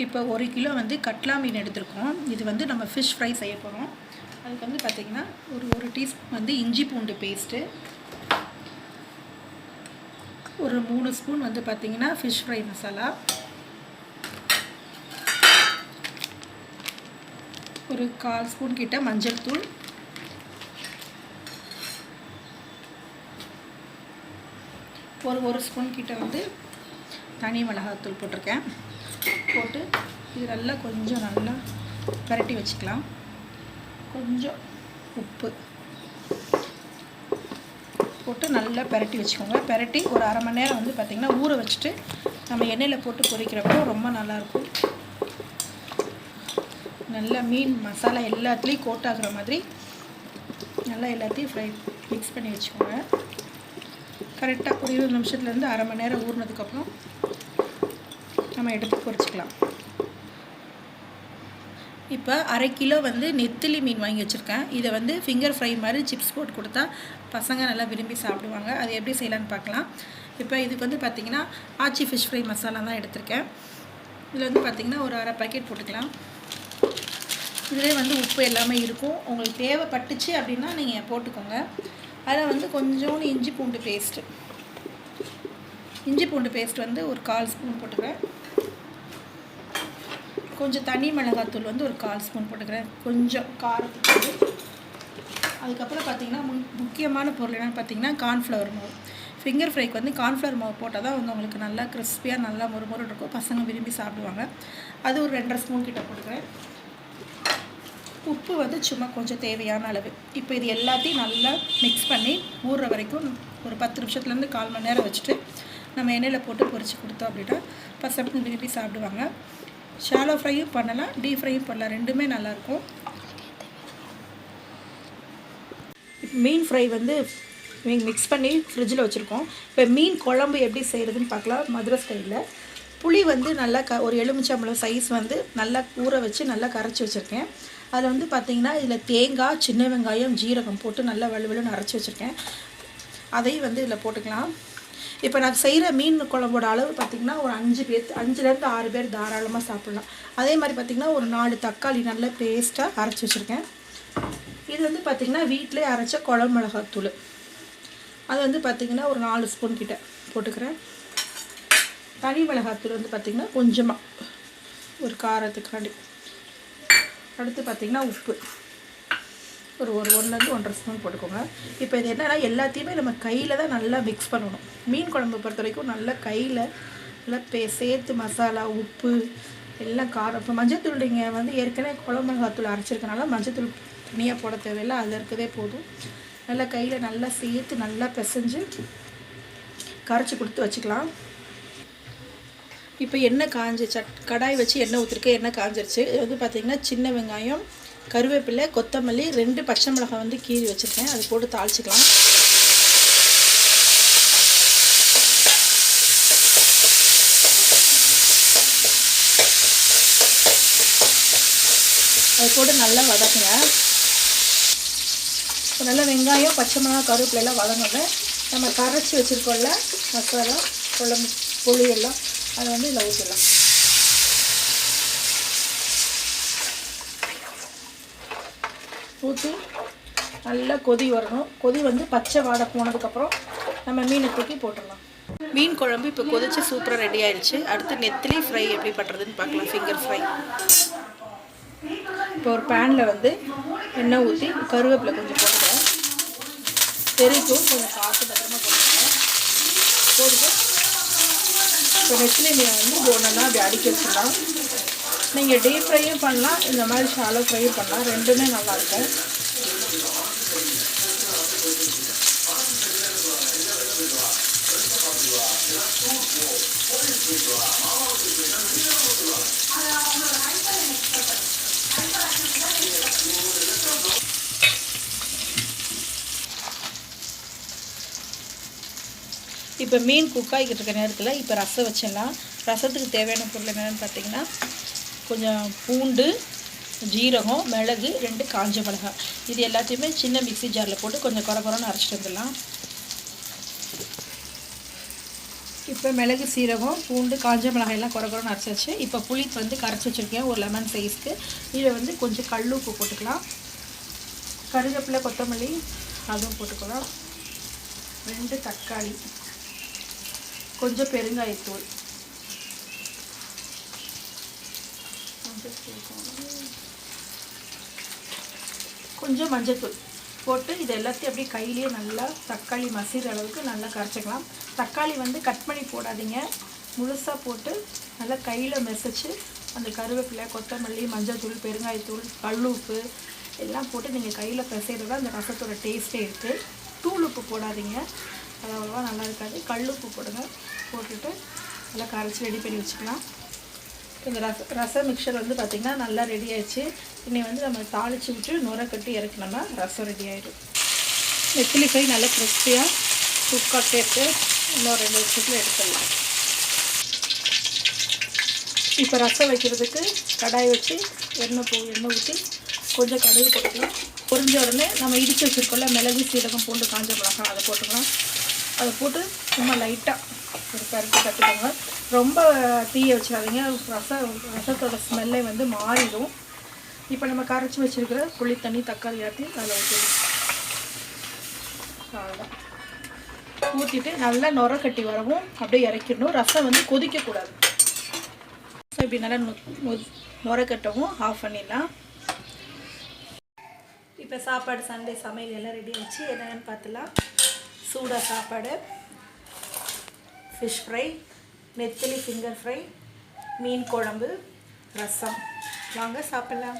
இப்போ 1 கிலோ வந்து கட்லா மீன் எடுத்துருக்கோம். இது வந்து நம்ம ஃபிஷ் ஃப்ரை செய்ய போகிறோம். அதுக்கு வந்து பார்த்திங்கன்னா ஒரு டீஸ்பூன் வந்து இஞ்சி பூண்டு பேஸ்ட்டு, ஒரு 3 ஸ்பூன் வந்து பார்த்திங்கன்னா ஃபிஷ் ஃப்ரை மசாலா, ஒரு 1/4 ஸ்பூன் கிட்ட மஞ்சள் தூள், ஒரு ஸ்பூன் கிட்ட வந்து தனி மிளகாத்தூள் போட்டிருக்கேன். போட்டு இது நல்லா கொஞ்சம் நல்லா பரட்டி வச்சுக்கலாம். கொஞ்சம் உப்பு போட்டு நல்லா பரட்டி வச்சுக்கோங்க. பரட்டி ஒரு அரை மணி நேரம் வந்து பார்த்திங்கன்னா ஊற வச்சுட்டு நம்ம எண்ணெயில் போட்டு பொரிக்கிறப்போ ரொம்ப நல்லாயிருக்கும். நல்லா மீன் மசாலா எல்லாத்துலேயும் கோட் ஆகுற மாதிரி நல்லா எல்லாத்தையும் மிக்ஸ் பண்ணி வச்சுக்கோங்க. கரெக்டாக ஒரு 20 நிமிஷத்துலேருந்து அரை மணி நேரம் ஊறினதுக்கப்புறம் நம்ம எடுத்து பொரிச்சிக்கலாம். இப்போ 1/2 கிலோ வந்து நெத்திலி மீன் வாங்கி வச்சுருக்கேன். இதை வந்து ஃபிங்கர் ஃப்ரை மாதிரி சிப்ஸ் போட்டு கொடுத்தா பசங்க நல்லா விரும்பி சாப்பிடுவாங்க. அது எப்படி செய்யலான்னு பார்க்கலாம். இப்போ இதுக்கு வந்து பார்த்திங்கன்னா ஆச்சி ஃபிஷ் ஃப்ரை மசாலா தான் எடுத்திருக்கேன். இதில் வந்து பார்த்திங்கன்னா ஒரு 1/2 பாக்கெட் போட்டுக்கலாம். இதிலே வந்து உப்பு எல்லாமே இருக்கும். உங்களுக்கு தேவைப்பட்டுச்சு அப்படின்னா நீங்கள் போட்டுக்கோங்க. அதில் வந்து கொஞ்சோண்டு இஞ்சி பூண்டு பேஸ்ட் வந்து ஒரு 1/4 ஸ்பூன் போட்டுக்கிறேன். கொஞ்சம் தனி மிளகாத்தூள் வந்து ஒரு 1/4 ஸ்பூன் போட்டுக்கிறேன், கொஞ்சம் காரத்துக்கு. அதுக்கப்புறம் பார்த்திங்கன்னா முக்கியமான பொருள் என்னென்னு பார்த்திங்கன்னா கார்ன்ஃப்ளவர் மாவு. ஃபிங்கர் ஃப்ரைக்கு வந்து கார்ன்ஃப்ளவர் மாவு போட்டால் தான் வந்து உங்களுக்கு நல்லா கிறிஸ்பியாக நல்லா மொறு இருக்கும். பசங்க விரும்பி சாப்பிடுவாங்க. அது ஒரு 2.5 ஸ்பூன் கிட்ட போட்டுக்கிறேன். உப்பு வந்து சும்மா கொஞ்சம் தேவையான அளவு. இப்போ இது எல்லாத்தையும் நல்லா மிக்ஸ் பண்ணி ஊறுற வரைக்கும் ஒரு 10 நிமிஷத்துலேருந்து 1/4 மணி நேரம் வச்சுட்டு நம்ம எண்ணெயில் போட்டு பொரித்து கொடுத்தோம் அப்படின்னா பசங்க விரும்பி சாப்பிடுவாங்க. ஷாலோ ஃப்ரையும் பண்ணலாம், டீப் ஃப்ரையும் பண்ணலாம், ரெண்டுமே நல்லாயிருக்கும். மீன் ஃப்ரை வந்து மிக்ஸ் பண்ணி ஃப்ரிட்ஜில் வச்சுருக்கோம். இப்போ மீன் குழம்பு எப்படி செய்கிறதுன்னு பார்க்கலாம். மதுரை ஸ்டைலில் புளி வந்து நல்லா ஒரு எலுமிச்சம்பழம் சைஸ் வந்து நல்லா ஊற வச்சு நல்லா கரைச்சி வச்சுருக்கேன். அதில் வந்து பார்த்திங்கன்னா இதில் தேங்காய், சின்ன வெங்காயம், ஜீரகம் போட்டு நல்லா வலுவலுன்னு அரைச்சி வச்சுருக்கேன். அதையும் வந்து இதில் போட்டுக்கலாம். இப்போ நான் செய்கிற மீன் குழம்போட அளவு பார்த்திங்கன்னா ஒரு 5லேருந்து 6 பேர் தாராளமாக சாப்பிட்லாம். அதே மாதிரி பார்த்திங்கன்னா ஒரு 4 தக்காளி நல்லா பேஸ்ட்டாக அரைச்சி வச்சுருக்கேன். இது வந்து பார்த்திங்கன்னா வீட்டிலே அரைச்ச குழம்பு மிளகாத்தூள். அது வந்து பார்த்திங்கன்னா ஒரு 4 ஸ்பூன் கிட்ட போட்டுக்கிறேன். தனி மிளகாத்தூள் வந்து பார்த்திங்கன்னா கொஞ்சமாக ஒரு காரத்துக்காண்டி. அடுத்து பார்த்திங்கன்னா உப்பு ஒரு 1லேருந்து 1.5 ஸ்பூன் போட்டுக்கோங்க. இப்போ இது என்னென்னா எல்லாத்தையுமே நம்ம கையில் தான் நல்லா மிக்ஸ் பண்ணணும். மீன் குழம்பு பொறுத்த வரைக்கும் நல்லா கையில் நல்லா சேர்த்து மசாலா, உப்பு எல்லாம் காரம். இப்போ மஞ்சத்தூள் நீங்கள் வந்து ஏற்கனவே குழம்பு மிளகாத்தூள் அரைச்சிருக்கனால மஞ்சத்தூள் தனியாக போட தேவையில்லை, அதில் இருக்கதே போதும். நல்லா கையில் நல்லா சேர்த்து நல்லா பிசைஞ்சு கரைச்சி கொடுத்து வச்சுக்கலாம். இப்போ எண்ணெய் கடாய் வச்சு எண்ணெய் ஊற்றிருக்கேன். எண்ணெய் காஞ்சிருச்சு. இது வந்து பார்த்திங்கன்னா சின்ன வெங்காயம், கருவேப்பிலை, கொத்தமல்லி, 2 பச்சை மிளகாய் வந்து கீறி வச்சுருக்கேன். அது போட்டு தாளிச்சிக்கலாம். அது போட்டு நல்லா வதக்குங்க. இப்போ நல்லா வெங்காயம், பச்சை மிளகாய், கருவேப்பிலையெல்லாம் வதங்குங்க. நம்ம கரைச்சி வச்சுருக்கோம்ல மசாலா, குழம்பு புளி எல்லாம் அதை வந்து இதில் ஊற்றிடலாம். ஊற்றி நல்லா கொதி வரணும். கொதி வந்து பச்சை வாடை போனதுக்கப்புறம் நம்ம மீனை தூக்கி போட்டுடலாம். மீன் குழம்பு இப்போ கொதிச்சு சூப்பராக ரெடி ஆயிடுச்சு. அடுத்து நெத்திலி ஃப்ரை எப்படி பண்ணுறதுன்னு பார்க்கலாம். Finger fry. இப்போ ஒரு பேனில் வந்து எண்ணெய் ஊற்றி கருவேப்பிலை கொஞ்சம் போட்டுக்கிறேன். பெரிக்கும் கொஞ்சம் பார்த்து பத்திரமா போட்டுக்கிறேன். போட்டுட்டு இப்போ நெத்திலி மீனை வந்து ஒன்றா அப்படி அடிக்க வச்சிடலாம். நீங்கள் டீப் ஃப்ரையும் பண்ணலாம், இந்த மாதிரி ஷாலோ ஃப்ரையும் பண்ணலாம், ரெண்டுமே நல்லாயிருக்கும். இப்போ மீன் குக் ஆகிக்கிட்டு இருக்க நேரத்தில் இப்போ ரசம் வச்சிடலாம். ரசத்துக்கு தேவையான பொருள் என்னென்னு பார்த்தீங்கன்னா கொஞ்சம் பூண்டு, ஜீரகம், மிளகு, 2 காஞ்ச மிளகாய். இது எல்லாத்தையுமே சின்ன மிக்ஸி ஜாரில் போட்டு கொஞ்சம் குறை குறைன்னு அரைச்சிட்டு வந்துடலாம். இப்போ மிளகு சீரகம் பூண்டு காஞ்ச மிளகாயெல்லாம் குறைக்குறோன்னு அரைச்சாச்சு. இப்போ புளி வந்து கரைச்சி வச்சுருக்கேன் ஒரு லெமன் சைஸ்க்கு. இதில் வந்து கொஞ்சம் கல் உப்பு போட்டுக்கலாம். கருவேப்பிலை கொத்தமல்லி அதுவும் போட்டுக்கலாம். 2 தக்காளி, கொஞ்சம் பெருங்காயத்தூள், கொஞ்சம் மஞ்சத்தூள் போட்டு இது எல்லாத்தையும் அப்படியே கையிலேயே நல்லா தக்காளி மசிற அளவுக்கு நல்லா கரைச்சிக்கலாம். தக்காளி வந்து கட் பண்ணி போடாதீங்க, முழுசாக போட்டு நல்லா கையில் மெசிச்சு அந்த கருவேப்பிலை கொத்தமல்லி மஞ்சத்தூள் பெருங்காயத்தூள் கல் உப்பு எல்லாம் போட்டு நீங்கள் கையில் பிசைறது அந்த ரசத்தோட டேஸ்ட்டே இருக்குது. தூள் உப்பு போடாதீங்க, அது அவ்வளோவா நல்லா இருக்காது. கல் உப்பு போடுங்க. போட்டுட்டு நல்லா கரைச்சி ரெடி பண்ணி வச்சுக்கலாம். இந்த ரச மிக்சர் வந்து பார்த்திங்கன்னா நல்லா ரெடி ஆயிடுச்சு. இன்னைக்கு வந்து நம்ம தாளித்து விட்டு நுரை கட்டி இறக்கணும்னா ரசம் ரெடி ஆகிடும். நெத்திலி ஃப்ரை நல்லா கிறிஸ்பியாக சூப்பராக சேர்த்து இன்னும் 2 நிமிஷத்தில் எடுத்துடலாம். இப்போ ரசம் வைக்கிறதுக்கு கடாய் வச்சு எண்ணெய் ஊற்றி கொஞ்சம் கடுகு போட்டுக்கலாம். பொரிஞ்ச உடனே நம்ம இடித்து வச்சுருக்கோம்ல மிளகு சீரகம் பூண்டு காஞ்ச மிளகாய் அதை போட்டுக்கலாம். அதை போட்டு சும்மா லைட்டாக ஒரு கருத்து கற்றுக்கோங்க. ரொம்ப தீயை வச்சிடாதீங்க, ரசத்தோட ஸ்மெல்லே வந்து மாறிடும். இப்போ நம்ம கரைச்சி வச்சுருக்கிற புளி தண்ணி தக்காளி ஆற்றி அதில் ஊற்றிடும். அவ்வளோதான். ஊற்றிட்டு நல்லா நுரை கட்டி வரவும் அப்படியே இறக்கிடணும். ரசம் வந்து கொதிக்கக்கூடாது. ஸோ இப்படி நல்லா நுரை கட்டவும் ஆஃப் பண்ணிடலாம். இப்போ சாப்பாடு சண்டே சமையல் எல்லாம் ரெடி ஆகிடுச்சு. என்னென்னு பார்த்துலாம். சூடாக சாப்பாடு, ஃபிஷ் ஃப்ரை, நெத்திலி ஃபிங்கர் ஃப்ரை, மீன் குழம்பு, ரசம். வாங்க சாப்பிட்லாம்.